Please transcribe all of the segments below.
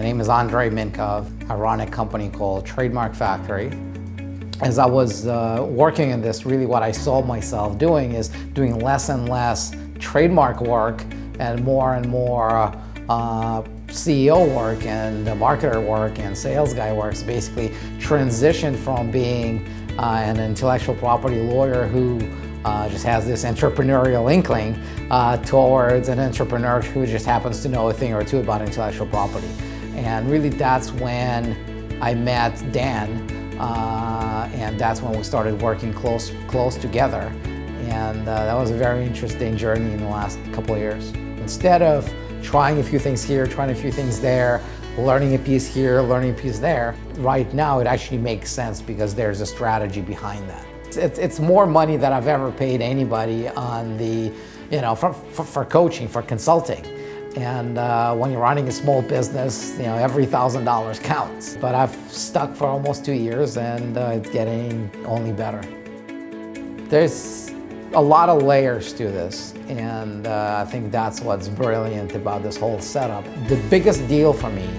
My name is Andrei Mincov. I run a company called Trademark Factory. As I was working in this, really what I saw myself doing is doing less and less trademark work and more CEO work and marketer work and sales guy work. So basically transitioned from being an intellectual property lawyer who just has this entrepreneurial inkling towards an entrepreneur who just happens to know a thing or two about intellectual property. And really that's when I met Dan, and that's when we started working close together. And that was a very interesting journey in the last couple of years. Instead of trying a few things here, trying a few things there, learning a piece here, learning a piece there, right now it actually makes sense because there's a strategy behind that. It's more money than I've ever paid anybody on the, for coaching, for consulting. And when you're running a small business, every $1,000 counts. But I've stuck for almost 2 years and it's getting only better. There's a lot of layers to this, and I think that's what's brilliant about this whole setup. The biggest deal for me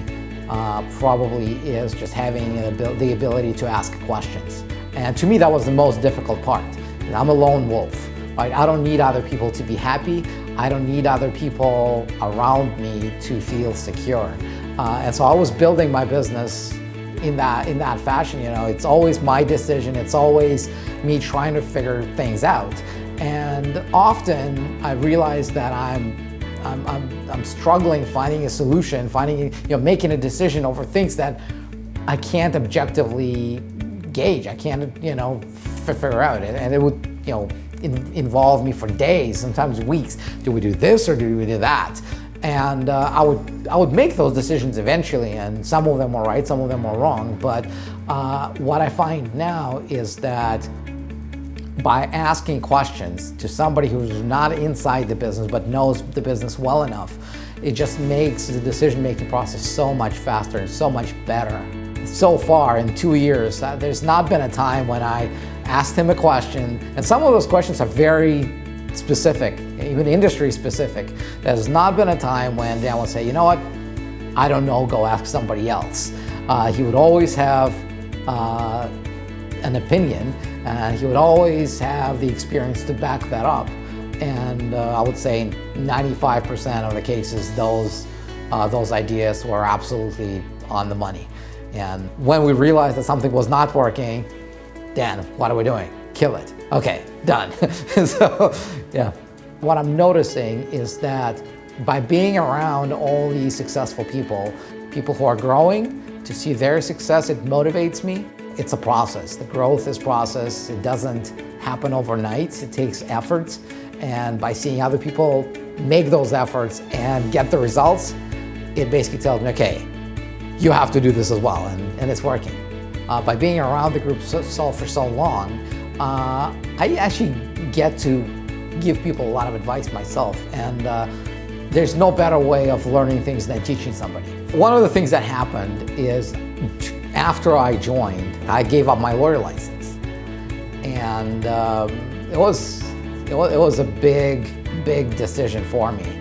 probably is just having the ability to ask questions. And to me, that was the most difficult part. I'm a lone wolf, right? I don't need other people to be happy. I don't need other people around me to feel secure. And so I was building my business in that fashion. It's always my decision. It's always me trying to figure things out. And often I realized that I'm struggling finding a solution, making a decision over things that I can't objectively gauge. I can't, figure out it, and it would, involve me for days, sometimes weeks. Do we do this or do we do that? And I would make those decisions eventually, and some of them were right, some of them were wrong. But what I find now is that by asking questions to somebody who's not inside the business but knows the business well enough, it just makes the decision-making process so much faster and so much better. So far in 2 years, there's not been a time when I asked him a question, and some of those questions are very specific, even industry specific. There's not been a time when Dan would say, you know what, I don't know, go ask somebody else. He would always have an opinion, and he would always have the experience to back that up. And I would say 95% of the cases, those ideas were absolutely on the money. And when we realized that something was not working, Dan, what are we doing? Kill it. Okay, done. So, yeah. What I'm noticing is that by being around all these successful people who are growing, to see their success, it motivates me. It's a process. The growth is process. It doesn't happen overnight. It takes effort. And by seeing other people make those efforts and get the results, it basically tells me, okay, you have to do this as well, and it's working. By being around the group for so long, I actually get to give people a lot of advice myself, and there's no better way of learning things than teaching somebody. One of the things that happened is after I joined, I gave up my lawyer license, and it was a big decision for me.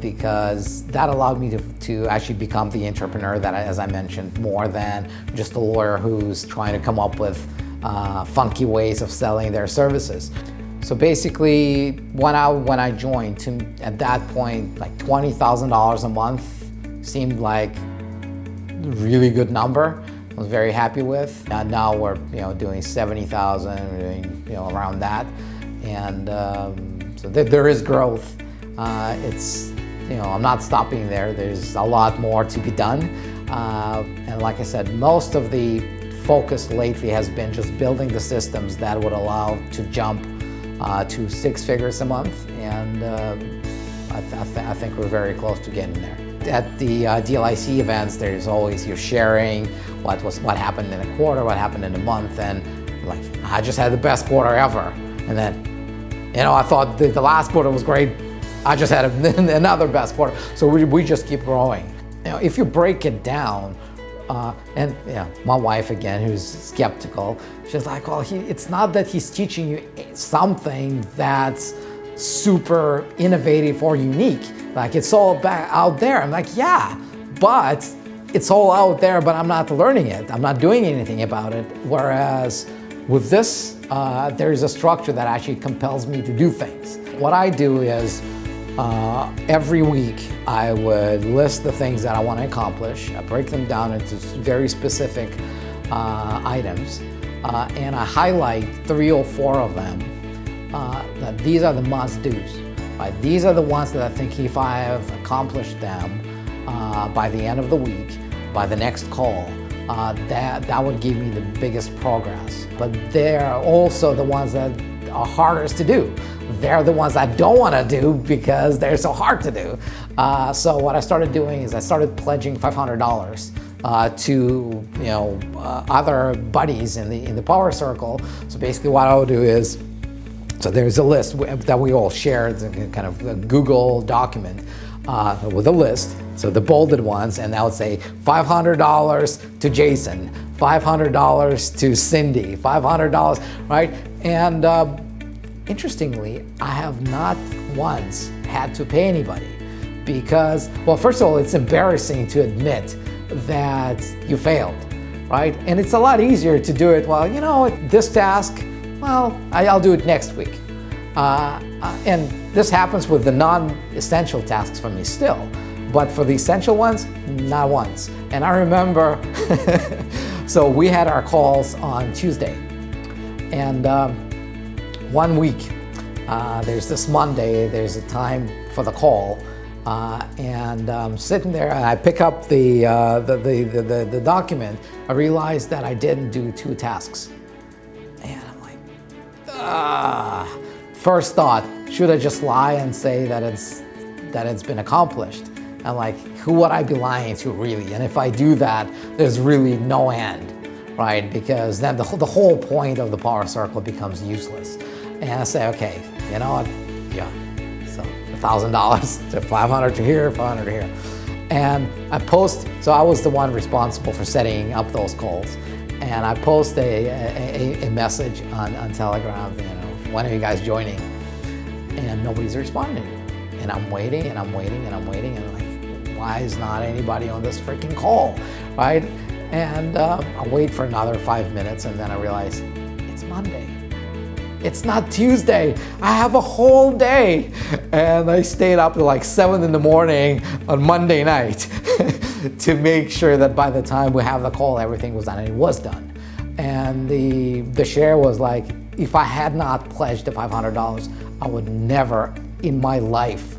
Because that allowed me to actually become the entrepreneur that, as I mentioned, more than just a lawyer who's trying to come up with funky ways of selling their services. So basically, when I joined, at that point, like $20,000 a month seemed like a really good number. I was very happy with. And now we're doing 70,000, we're doing around that, and so there is growth. I'm not stopping there. There's a lot more to be done. And like I said, most of the focus lately has been just building the systems that would allow to jump to 6 figures a month. And I think we're very close to getting there. At the DLIC events, there's always you're sharing what happened in a quarter, what happened in a month, and like, I just had the best quarter ever. And then, I thought the last quarter was great. I just had another best quarter. So we just keep growing. If you break it down, and my wife again, who's skeptical, she's like, well, it's not that he's teaching you something that's super innovative or unique. Like, it's all out there. I'm like, yeah, but it's all out there, but I'm not learning it. I'm not doing anything about it. Whereas with this, there's a structure that actually compels me to do things. What I do is every week I would list the things that I want to accomplish. I break them down into very specific items, and I highlight 3 or 4 of them that these are the must-dos. Right? These are the ones that I think if I have accomplished them by the end of the week, by the next call, that would give me the biggest progress. But they're also the ones that are hardest to do. They're the ones I don't want to do because they're so hard to do. So what I started doing is I started pledging $500 to other buddies in the power circle. So basically what I would do is, so there's a list that we all share. It's a kind of a Google document with a list. So the bolded ones, and I would say $500 to Jason, $500 to Cindy, $500, right? And interestingly, I have not once had to pay anybody because, well, first of all, it's embarrassing to admit that you failed, right? And it's a lot easier to do it, well, this task, well, I'll do it next week. And this happens with the non-essential tasks for me still, but for the essential ones, not once. And I remember, so we had our calls on Tuesday, and 1 week, there's this Monday, there's a time for the call, and I'm sitting there and I pick up the document. I realized that I didn't do 2 tasks. And I'm like, first thought, should I just lie and say that it's been accomplished? I'm like, who would I be lying to really? And if I do that, there's really no end, right? Because then the whole point of the power circle becomes useless. And I say, okay, you know what? Yeah, so $1,000 to $500 to here, $500 to here. And I post, so I was the one responsible for setting up those calls. And I post a message on Telegram, when are you guys joining? And nobody's responding. And I'm waiting and I'm waiting and I'm waiting and I'm like, why is not anybody on this freaking call, right? And I wait for another 5 minutes and then I realize it's Monday. It's not Tuesday. I have a whole day. And I stayed up to like 7 in the morning on Monday night to make sure that by the time we have the call, everything was done, and it was done. And the share was like, if I had not pledged the $500, I would never in my life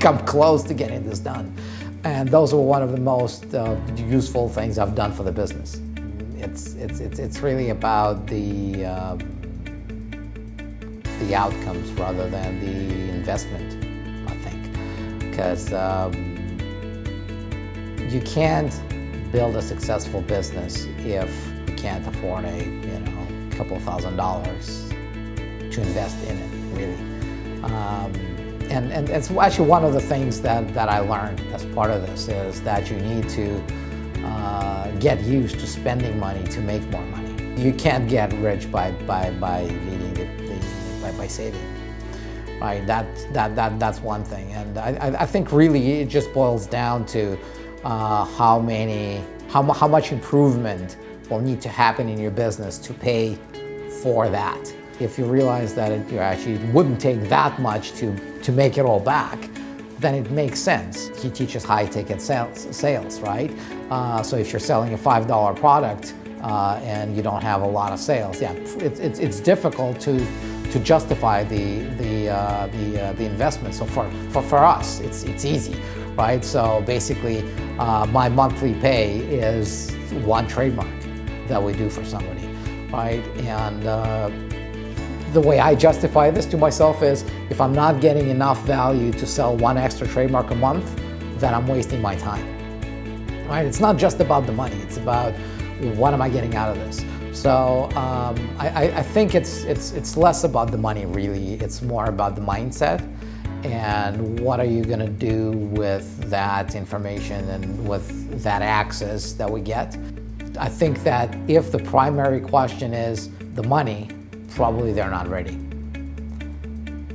come close to getting this done. And those were one of the most useful things I've done for the business. It's really about the outcomes rather than the investment, I think, because you can't build a successful business if you can't afford a couple of $1,000s to invest in it, really. And it's actually one of the things that I learned as part of this is that you need to get used to spending money to make more money. You can't get rich by saving, right? That's one thing. And I think really it just boils down to how much improvement will need to happen in your business to pay for that. If you realize that it actually wouldn't take that much to make it all back, then it makes sense. He teaches high-ticket sales, right? So if you're selling a $5 product and you don't have a lot of sales, yeah, it's difficult to justify the investment. So for us, it's easy, right? So basically, my monthly pay is 1 trademark that we do for somebody, right? And the way I justify this to myself is if I'm not getting enough value to sell 1 extra trademark a month, then I'm wasting my time, right? It's not just about the money, it's about what am I getting out of this. So I think it's less about the money really, it's more about the mindset and what are you gonna do with that information and with that access that we get. I think that if the primary question is the money, probably they're not ready.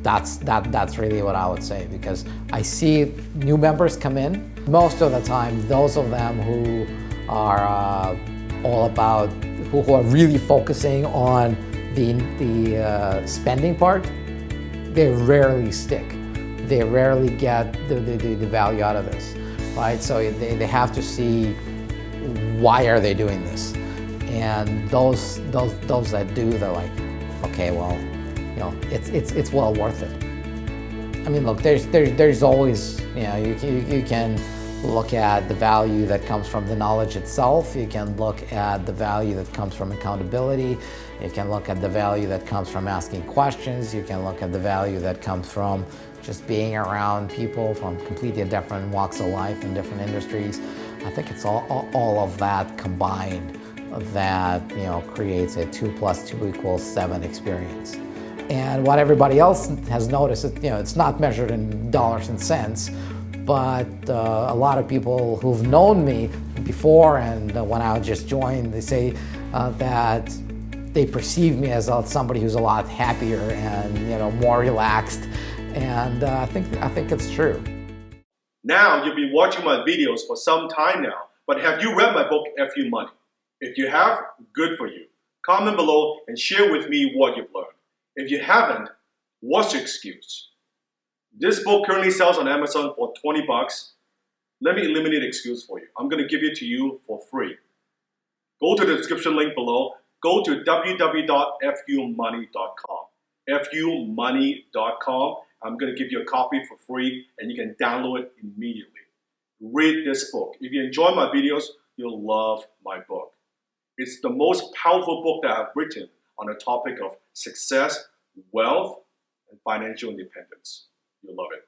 That's really what I would say, because I see new members come in, most of the time, those of them who are all about, who are really focusing on the spending part, they rarely stick. They rarely get the value out of this, right? So they have to see, why are they doing this? And those that do, they're like, okay, well, it's well worth it. I mean, look, there's always, you can look at the value that comes from the knowledge itself. You can look at the value that comes from accountability. You can look at the value that comes from asking questions. You can look at the value that comes from just being around people from completely different walks of life and different industries. I think it's all of that combined that creates a 2 + 2 = 7 experience. And what everybody else has noticed, it's not measured in dollars and cents, but a lot of people who've known me before and when I just joined, they say that they perceive me as somebody who's a lot happier and more relaxed, and I think it's true. Now you've been watching my videos for some time now, but have you read my book, FU Money? If you have, good for you. Comment below and share with me what you've learned. If you haven't, what's your excuse? This book currently sells on Amazon for 20 bucks. Let me eliminate excuse for you. I'm going to give it to you for free. Go to the description link below. Go to www.fumoney.com. fumoney.com. I'm going to give you a copy for free and you can download it immediately. Read this book. If you enjoy my videos, you'll love my book. It's the most powerful book that I've written on the topic of success, wealth, and financial independence. You'll love it.